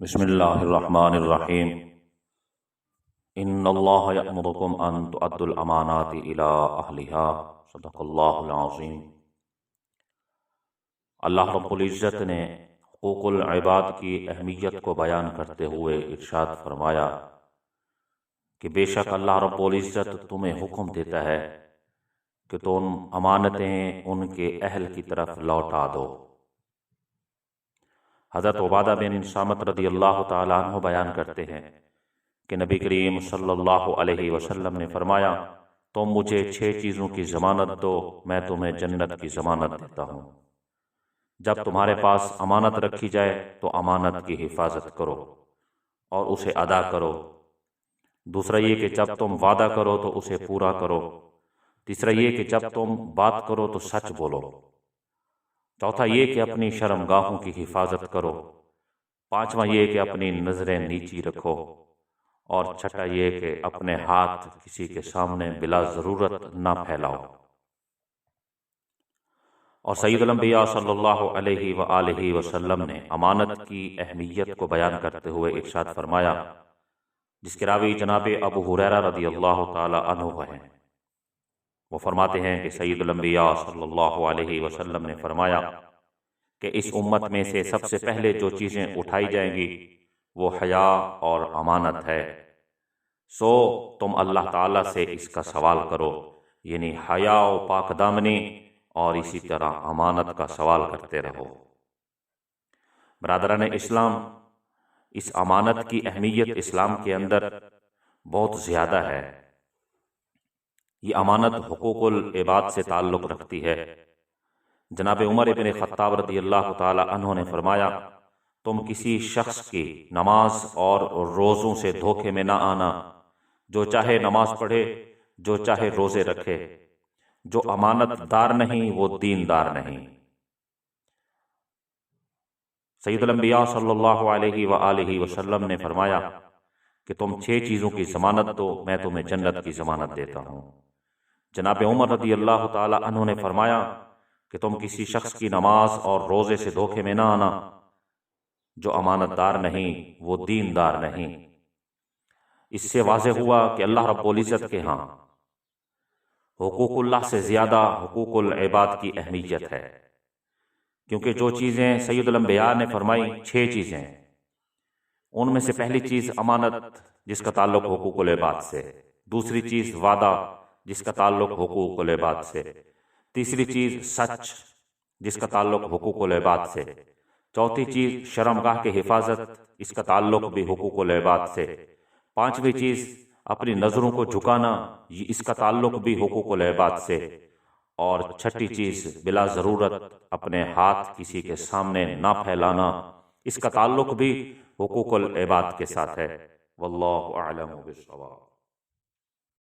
بسم اللہ الرحمن الرحیم ان اللہ یأمرکم ان تؤدوا الامانات الی اہلہا صدق اللہ العظیم۔ اللہ رب العزت نے حقوق العباد کی اہمیت کو بیان کرتے ہوئے ارشاد فرمایا کہ بے شک اللہ رب العزت تمہیں حکم دیتا ہے کہ تم امانتیں ان کے اہل کی طرف لوٹا دو۔ حضرت عبادہ بن صامت رضی اللہ تعالیٰ عنہ بیان کرتے ہیں کہ نبی کریم صلی اللہ علیہ وسلم نے فرمایا، تم مجھے 6 چیزوں کی ضمانت دو، میں تمہیں جنت کی ضمانت دیتا ہوں۔ جب تمہارے پاس امانت رکھی جائے تو امانت کی حفاظت کرو اور اسے ادا کرو۔ دوسرا یہ کہ جب تم وعدہ کرو تو اسے پورا کرو۔ تیسرا یہ کہ جب تم بات کرو تو سچ بولو۔ چوتھا یہ کہ اپنی شرمگاہوں کی حفاظت کرو۔ پانچواں یہ کہ اپنی نظریں نیچی رکھو، اور چھٹا یہ کہ اپنے ہاتھ کسی کے سامنے بلا ضرورت نہ پھیلاؤ۔ اور سید الانبیاء صلی اللہ علیہ وآلہ وسلم نے امانت کی اہمیت کو بیان کرتے ہوئے ارشاد فرمایا، جس کے راوی جناب ابو ہریرہ رضی اللہ تعالی عنہ ہیں۔ وہ فرماتے ہیں کہ سید الانبیاء صلی اللہ علیہ وسلم نے فرمایا کہ اس امت میں سے سب سے پہلے جو چیزیں اٹھائی جائیں گی وہ حیا اور امانت ہے، سو تم اللہ تعالیٰ سے اس کا سوال کرو، یعنی حیا و پاک دامنی، اور اسی طرح امانت کا سوال کرتے رہو۔ برادران اسلام، اس امانت کی اہمیت اسلام کے اندر بہت زیادہ ہے۔ یہ امانت حقوق العباد سے تعلق رکھتی ہے۔ جناب عمر بن خطاب رضی اللہ تعالی عنہ نے فرمایا، تم کسی شخص کی نماز اور روزوں سے دھوکے میں نہ آنا، جو چاہے نماز پڑھے، جو چاہے روزے رکھے، جو امانت دار نہیں وہ دیندار نہیں۔ سید الانبیاء صلی اللہ علیہ وآلہ وسلم نے فرمایا کہ تم 6 چیزوں کی ضمانت دو، میں تمہیں جنت کی ضمانت دیتا ہوں۔ جناب عمر رضی اللہ تعالی عنہ نے فرمایا کہ تم کسی شخص کی نماز اور روزے سے دھوکے میں نہ آنا، جو امانت دار نہیں وہ دیندار نہیں۔ اس سے واضح ہوا کہ اللہ رب العزت کے ہاں حقوق اللہ سے زیادہ حقوق العباد کی اہمیت ہے، کیونکہ جو چیزیں سید الانبیاء نے فرمائی 6 چیزیں، ان میں سے پہلی چیز امانت جس کا تعلق حقوق العباد سے، دوسری چیز وعدہ جس کا تعلق حقوق العباد سے، تیسری چیز سچ جس کا تعلق حقوق العباد سے، چوتھی چیز شرمگاہ کی حفاظت، اس کا تعلق بھی حقوق العباد سے، پانچویں چیز اپنی نظروں کو جھکانا، اس کا تعلق بھی حقوق العباد سے، اور چھٹی چیز بلا ضرورت اپنے ہاتھ کسی کے سامنے نہ پھیلانا، اس کا تعلق بھی حقوق العباد کے ساتھ ہے۔ واللہ اعلم بالصواب۔